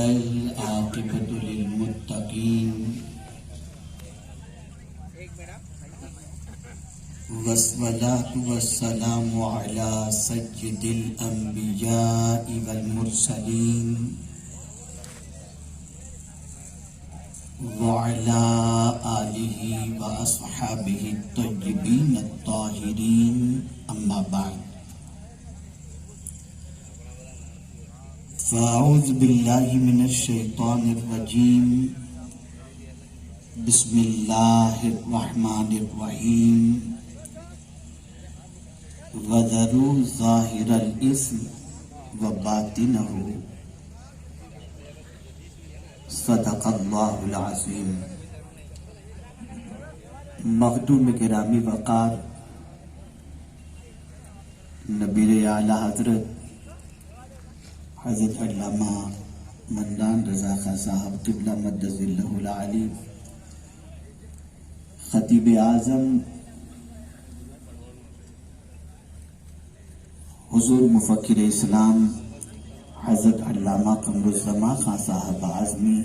والعاقبۃ للمتقین والصلاة والسلام علی سید الانبیاء والمرسلین وعلی آلہ واصحابہ الطیبین الطاہرین اما بعد فاعوذ باللہ من الشیطان الرجیم بسم اللہ الرحمن الرحیم وذروا ظاہر الاسم وباطنہ صدق اللہ العظیم۔ مخدوم گرامی وقار نبی اعلیٰ حضرت علامہ مندان رضا خان صاحب قبلہ مدظ اللہ العلی، خطیب اعظم حضور مفکر اسلام حضرت علامہ قمر الزمان خان صاحب اعظمی،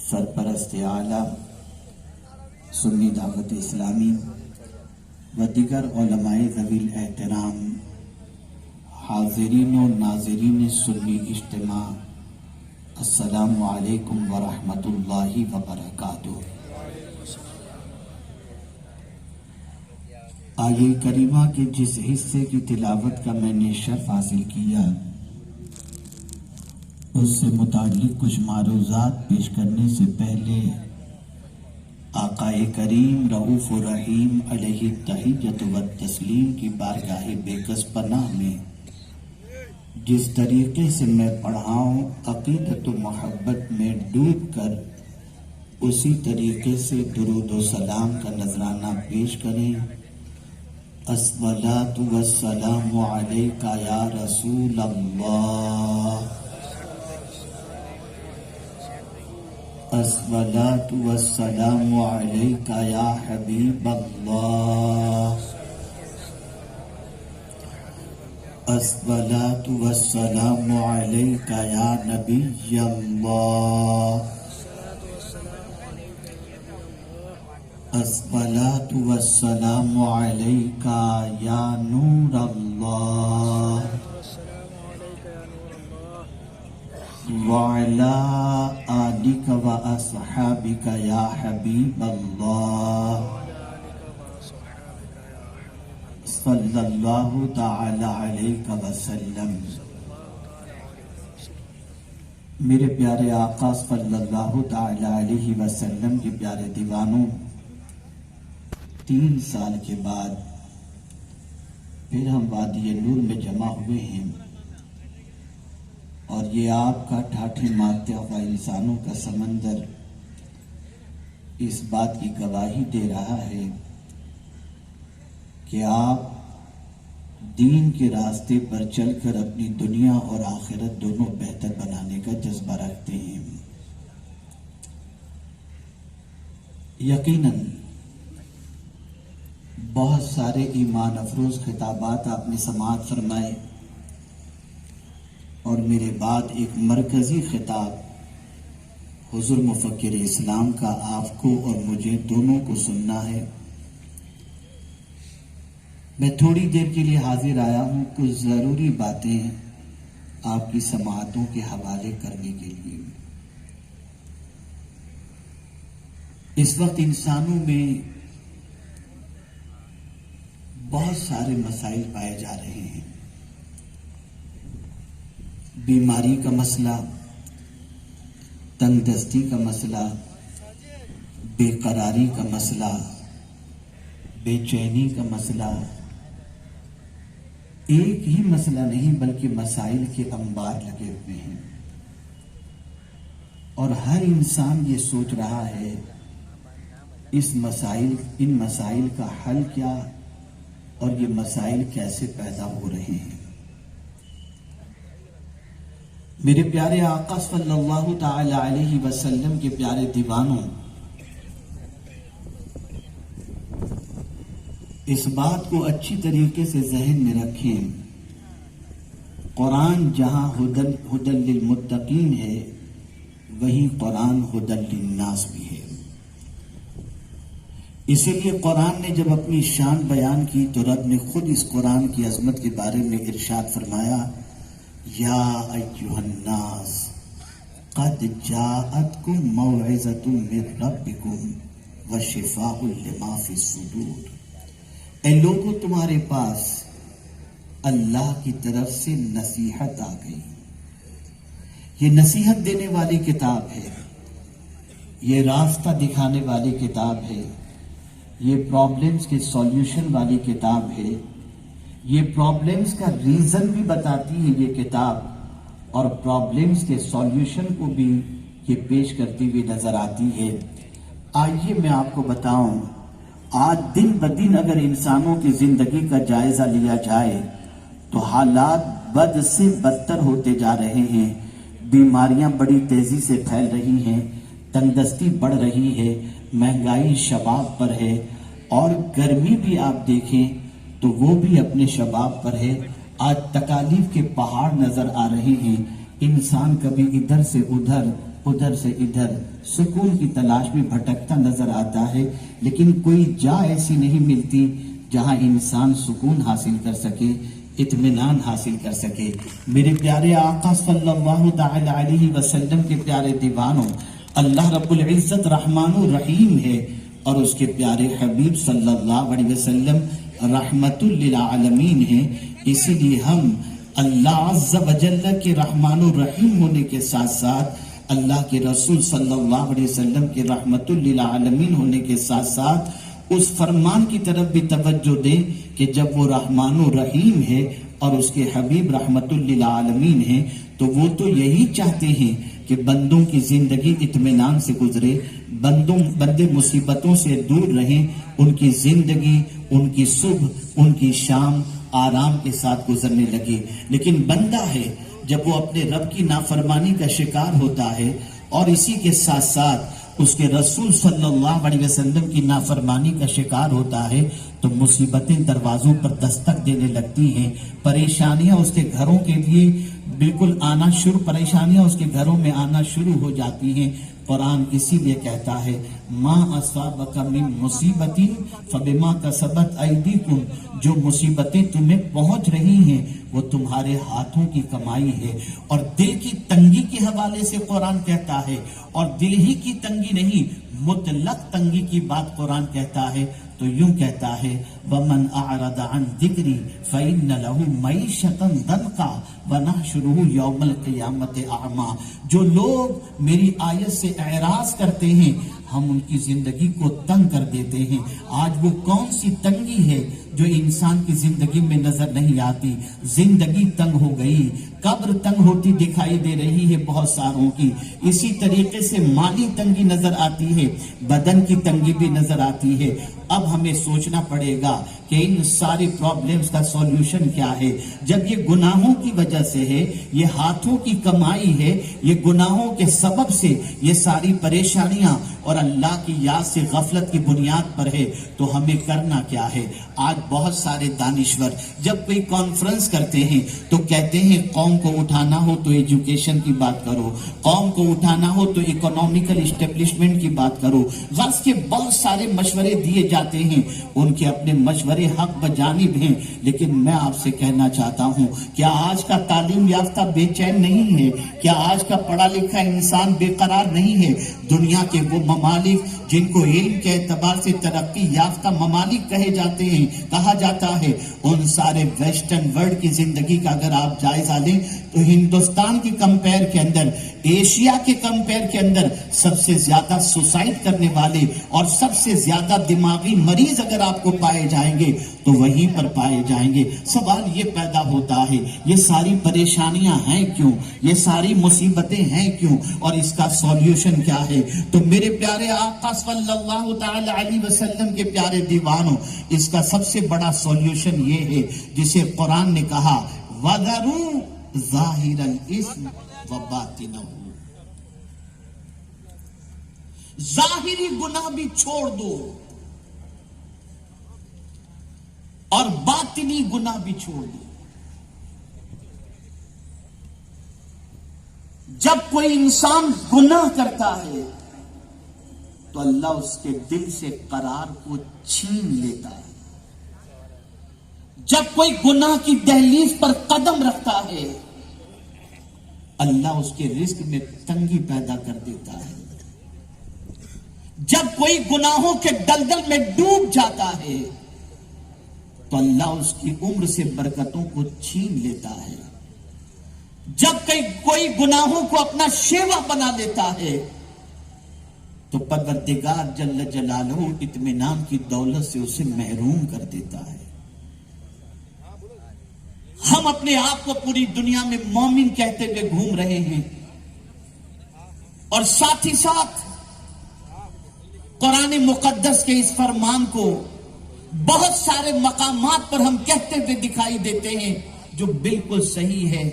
سرپرست اعلیٰ سنی دعوت اسلامی و دیگر علماء ذوی الاحترام، حاضرین و ناظرین سنی اجتماع، السلام علیکم ورحمۃ اللہ وبرکاتہ۔ آیہ کریمہ کے جس حصے کی تلاوت کا میں نے شرف حاصل کیا، اس سے متعلق کچھ معروضات پیش کرنے سے پہلے آقا کریم رؤوف الرحیم علیہ التحیۃ والتسلیم کی بارگاہ بےکس پناہ میں جس طریقے سے میں پڑھاؤں، عقیدت و محبت میں ڈوب کر اسی طریقے سے درود و سلام کا نذرانہ پیش کریں۔ الصلاۃ والسلام علیک یا رسول اللہ، الصلاۃ والسلام علیک یا حبیب اللہ، الصلاۃ والسلام علیک یا نبی اللہ، الصلاۃ والسلام علیک یا نور اللہ، وعلی آلک و اصحابک یا حبیب اللہ، صلی اللہ تعالی علیہ وسلم۔ میرے پیارے آقا صلی اللہ تعالی علیہ وسلم کے پیارے دیوانوں، 3 سال کے بعد پھر ہم وادی نور میں جمع ہوئے ہیں، اور یہ آپ کا ٹھاٹھے مارتے ہوا انسانوں کا سمندر اس بات کی گواہی دے رہا ہے کہ آپ دین کے راستے پر چل کر اپنی دنیا اور آخرت دونوں بہتر بنانے کا جذبہ رکھتے ہیں۔ یقیناً بہت سارے ایمان افروز خطابات آپ نے سماعت فرمائے، اور میرے بعد ایک مرکزی خطاب حضور مفکر اسلام کا آپ کو اور مجھے دونوں کو سننا ہے۔ میں تھوڑی دیر کے لیے حاضر آیا ہوں کچھ ضروری باتیں آپ کی سماعتوں کے حوالے کرنے کے لیے۔ اس وقت انسانوں میں بہت سارے مسائل پائے جا رہے ہیں۔ بیماری کا مسئلہ، تنگ دستی کا مسئلہ، بے قراری کا مسئلہ، بے چینی کا مسئلہ، ایک ہی مسئلہ نہیں بلکہ مسائل کے انبار لگے ہوئے ہیں، اور ہر انسان یہ سوچ رہا ہے ان مسائل کا حل کیا اور یہ مسائل کیسے پیدا ہو رہے ہیں۔ میرے پیارے آقا صلی اللہ تعالی علیہ وسلم کے پیارے دیوانوں، اس بات کو اچھی طریقے سے ذہن میں رکھیں، قرآن جہاں ہدی للمتقین ہے وہی قرآن ہدی للناس بھی ہے۔ اسی لیے قرآن نے جب اپنی شان بیان کی تو رب نے خود اس قرآن کی عظمت کے بارے میں ارشاد فرمایا، یا ایھا الناس قد جاءتکم موعظۃ من ربکم وشفاء لما فی الصدور۔ اے لوگوں، تمہارے پاس اللہ کی طرف سے نصیحت آ گئی۔ یہ نصیحت دینے والی کتاب ہے، یہ راستہ دکھانے والی کتاب ہے، یہ پرابلمز کے سولیوشن والی کتاب ہے، یہ پرابلمز کا ریزن بھی بتاتی ہے یہ کتاب، اور پرابلمز کے سولیوشن کو بھی یہ پیش کرتی ہوئی نظر آتی ہے۔ آئیے میں آپ کو بتاؤں، آج دن بدن اگر انسانوں کی زندگی کا جائزہ لیا جائے تو حالات بد سے بدتر ہوتے جا رہے ہیں، بیماریاں بڑی تیزی سے پھیل رہی ہیں، تنگدستی بڑھ رہی ہے، مہنگائی شباب پر ہے، اور گرمی بھی آپ دیکھیں تو وہ بھی اپنے شباب پر ہے۔ آج تکالیف کے پہاڑ نظر آ رہے ہیں، انسان کبھی ادھر سے ادھر، ادھر سے ادھر سکون کی تلاش میں بھٹکتا نظر آتا ہے، لیکن کوئی جا ایسی نہیں ملتی جہاں انسان سکون حاصل کر سکے، اطمینان حاصل کر سکے۔ میرے پیارے آقا صلی اللہ تعالی علیہ وسلم کے پیارے دیوانوں، اللہ رب العزت رحمان الرحیم ہے، اور اس کے پیارے حبیب صلی اللہ علیہ وسلم رحمت للعالمین ہیں۔ اسی لیے ہم اللہ عز و جل کے رحمان الرحیم ہونے کے ساتھ ساتھ اللہ کے رسول صلی اللہ علیہ وسلم کے رحمت للعالمین ہونے کے ساتھ ساتھ اس فرمان کی طرف بھی توجہ دیں کہ جب وہ رحمان الرحیم ہے اور اس کے حبیب رحمت للعالمین ہیں تو وہ تو یہی چاہتے ہیں کہ بندوں کی زندگی اطمینان سے گزرے، بندے مصیبتوں سے دور رہیں، ان کی زندگی، ان کی صبح، ان کی شام آرام کے ساتھ گزرنے لگے۔ لیکن بندہ ہے جب وہ اپنے رب کی نافرمانی کا شکار ہوتا ہے اور اسی کے ساتھ ساتھ اس کے رسول صلی اللہ علیہ وسلم کی نافرمانی کا شکار ہوتا ہے تو مصیبتیں دروازوں پر دستک دینے لگتی ہیں، پریشانیاں اس کے گھروں کے لیے بالکل پریشانیاں اس کے گھروں میں آنا شروع ہو جاتی ہیں۔ قرآن اسی لیے کہتا ہے، ما اصابک من مصیبت فبما کسبت ایدیکم، جو مصیبتیں تمہیں پہنچ رہی ہیں وہ تمہارے ہاتھوں کی کمائی ہے۔ اور دل کی تنگی کے حوالے سے قرآن کہتا ہے، اور دل ہی کی تنگی نہیں، مطلق تنگی کی بات قرآن کہتا ہے تو یوں کہتا ہے، وَمَنْ أَعْرَضَ عَنْ ذِكْرِي فَإِنَّ لَهُ مَعِيشَةً ضَنْكًا وَنَحْشُرُهُ يَوْمَ الْقِيَامَةِ أَعْمَىٰ۔ جو لوگ میری آیت سے اعراض کرتے ہیں ہم ان کی زندگی کو تنگ کر دیتے ہیں۔ آج وہ کون سی تنگی ہے جو انسان کی زندگی میں نظر نہیں آتی؟ زندگی تنگ ہو گئی، قبر تنگ ہوتی دکھائی دے رہی ہے بہت ساروں کی، اسی طریقے سے مالی تنگی نظر آتی ہے، بدن کی تنگی بھی نظر آتی ہے۔ اب ہمیں سوچنا پڑے گا کہ ان ساری پرابلمز کا سولیوشن کیا ہے۔ جب یہ گناہوں کی وجہ سے ہے، یہ ہاتھوں کی کمائی ہے، یہ گناہوں کے سبب سے یہ ساری پریشانیاں اور اللہ کی یاد سے غفلت کی بنیاد پر ہے، تو ہمیں کرنا کیا ہے؟ آج بہت سارے دانشور جب کوئی کانفرنس کرتے ہیں تو کہتے ہیں قوم کو اٹھانا ہو تو ایجوکیشن کی بات کرو، قوم کو اٹھانا ہو تو اکنامیکل اسٹیبلشمنٹ کی بات کرو، غرض کے بہت سارے مشورے دیے جاتے ہیں، ان کے اپنے مشورے حق بجانب ہیں۔ لیکن میں آپ سے کہنا چاہتا ہوں، کیا آج کا تعلیم یافتہ بے چین نہیں ہے؟ کیا آج کا پڑھا لکھا انسان بے قرار نہیں ہے؟ دنیا کے وہ ممالک جن کو علم کے اعتبار سے ترقی یافتہ ممالک کہے جاتے ہیں، کہا جاتا ہے، ان سارے ویسٹرن ورلڈ کی زندگی کا اگر آپ جائزہ لیں تو ہندوستان کی کمپیر کے اندر، ایشیا کے کمپیر کے اندر سب سے زیادہ سوسائڈ کرنے والے اور سب سے زیادہ دماغی مریض اگر آپ کو پائے جائیں گے تو وہیں پر پائے جائیں گے۔ سوال یہ پیدا ہوتا ہے، یہ ساری پریشانیاں ہیں کیوں؟ یہ ساری مصیبتیں ہیں کیوں؟ اور اس کا سولیوشن کیا ہے؟ تو میرے پیارے آقا صلی اللہ تعالی علیہ وسلم کے پیارے دیوانوں، اس کا سب سے بڑا سولیوشن یہ ہے جسے قرآن نے کہا، وَذَرُوا ظَاهِرَ الْإِثْمِ وَبَاطِنَهُ، ظاہری گناہ بھی چھوڑ دو اور باطنی گناہ بھی چھوڑ دو۔ جب کوئی انسان گناہ کرتا ہے تو اللہ اس کے دل سے قرار کو چھین لیتا ہے. جب کوئی گناہ کی دہلیز پر قدم رکھتا ہے اللہ اس کے رزق میں تنگی پیدا کر دیتا ہے. جب کوئی گناہوں کے دلدل میں ڈوب جاتا ہے تو اللہ اس کی عمر سے برکتوں کو چھین لیتا ہے. جب کوئی گناہوں کو اپنا شیوا بنا لیتا ہے تو پروردگار جل جلالہ اطمینان کی دولت سے اسے محروم کر دیتا ہے. ہم اپنے آپ کو پوری دنیا میں مومن کہتے ہوئے گھوم رہے ہیں اور ساتھ ہی ساتھ قرآن مقدس کے اس فرمان کو بہت سارے مقامات پر ہم کہتے ہوئے دکھائی دیتے ہیں جو بالکل صحیح ہے.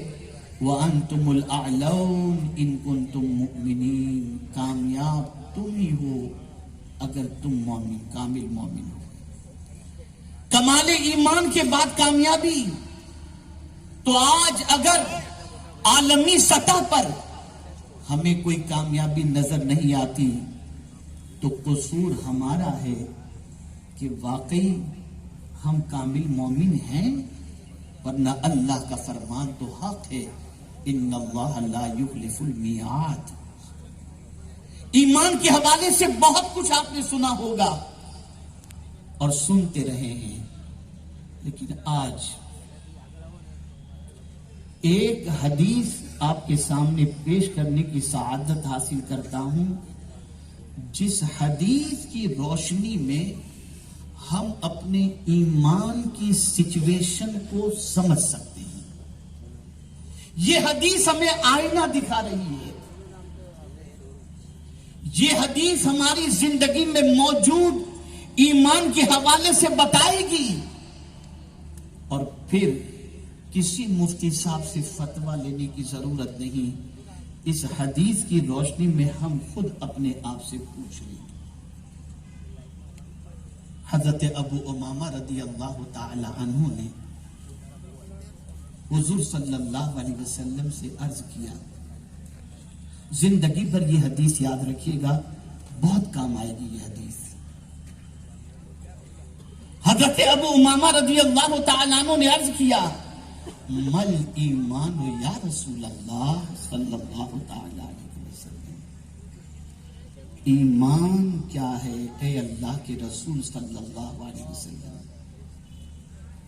وَأَنْتُمُ الْأَعْلَوْنَ إِن كُنْتُم مُؤْمِنِينَ. کامیاب تم ہی ہو اگر تم مومن کامل مومن ہو. کمال ایمان کے بعد کامیابی. تو آج اگر عالمی سطح پر ہمیں کوئی کامیابی نظر نہیں آتی تو قصور ہمارا ہے کہ واقعی ہم کامل مومن ہیں، ورنہ اللہ کا فرمان تو حق ہے ان اللہ لا یخلف المیعاد. ایمان کے حوالے سے بہت کچھ آپ نے سنا ہوگا اور سنتے رہے ہیں، لیکن آج ایک حدیث آپ کے سامنے پیش کرنے کی سعادت حاصل کرتا ہوں جس حدیث کی روشنی میں ہم اپنے ایمان کی سچویشن کو سمجھ سکتے ہیں. یہ حدیث ہمیں آئینہ دکھا رہی ہے. یہ حدیث ہماری زندگی میں موجود ایمان کے حوالے سے بتائے گی اور پھر کسی مفتی صاحب سے فتویٰ لینے کی ضرورت نہیں. اس حدیث کی روشنی میں ہم خود اپنے آپ سے پوچھ لیں. حضرت ابو امامہ رضی اللہ تعالی عنہ نے حضور صلی اللہ علیہ وسلم سے عرض کیا. زندگی بھر یہ حدیث یاد رکھیے گا، بہت کام آئے گی یہ حدیث. حضرت ابو امامہ رضی اللہ تعالی عنہ نے عرض کیا مل ایمان یا رسول اللہ صلی اللہ تعالی علیہ وسلم. ایمان کیا ہے اے اللہ کے رسول صلی اللہ علیہ وسلم؟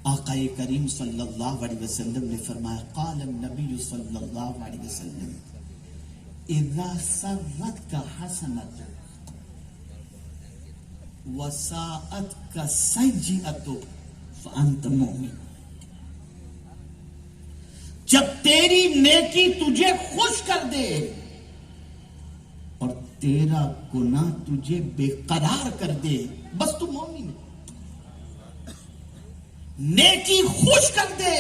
آقا کریم صلی اللہ علیہ وسلم نے فرمایا قال النبی صلی اللہ علیہ وسلم اذا سرتک حسنۃ وساءتک سیئۃ فانت مؤمن. جب تیری نیکی تجھے خوش کر دے اور تیرا گناہ تجھے بے قرار کر دے بس تو مومن ہے. نیکی خوش کر دے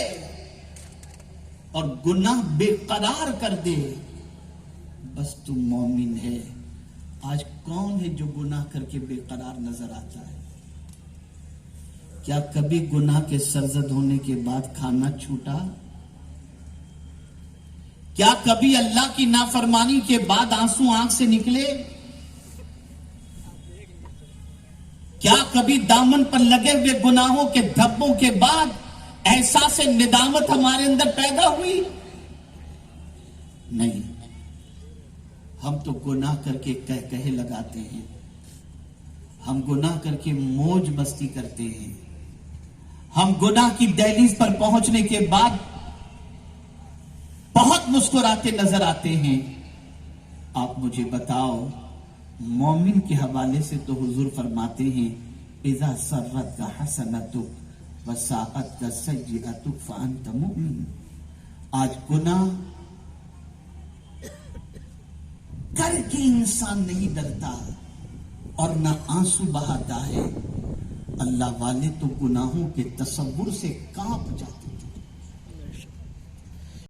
اور گناہ بے قرار کر دے بس تو مومن ہے. آج کون ہے جو گناہ کر کے بے قرار نظر آتا ہے؟ کیا کبھی گناہ کے سرزد ہونے کے بعد کھانا چھوٹا؟ کیا کبھی اللہ کی نافرمانی کے بعد آنسو آنکھ سے نکلے؟ کیا کبھی دامن پر لگے ہوئے گناہوں کے دھبوں کے بعد احساس ندامت ہمارے اندر پیدا ہوئی؟ نہیں. ہم تو گناہ کر کے کہے لگاتے ہیں، ہم گناہ کر کے موج مستی کرتے ہیں، ہم گناہ کی دہلیز پر پہنچنے کے بعد بہت مسکراتے نظر آتے ہیں. آپ مجھے بتاؤ، مومن کے حوالے سے تو حضور فرماتے ہیں اذا سرتک حسنۃ وساءتک سیئۃ فانت مؤمن. آج گناہ کر کے انسان نہیں ڈرتا اور نہ آنسو بہاتا ہے. اللہ والے تو گناہوں کے تصور سے کانپ جاتے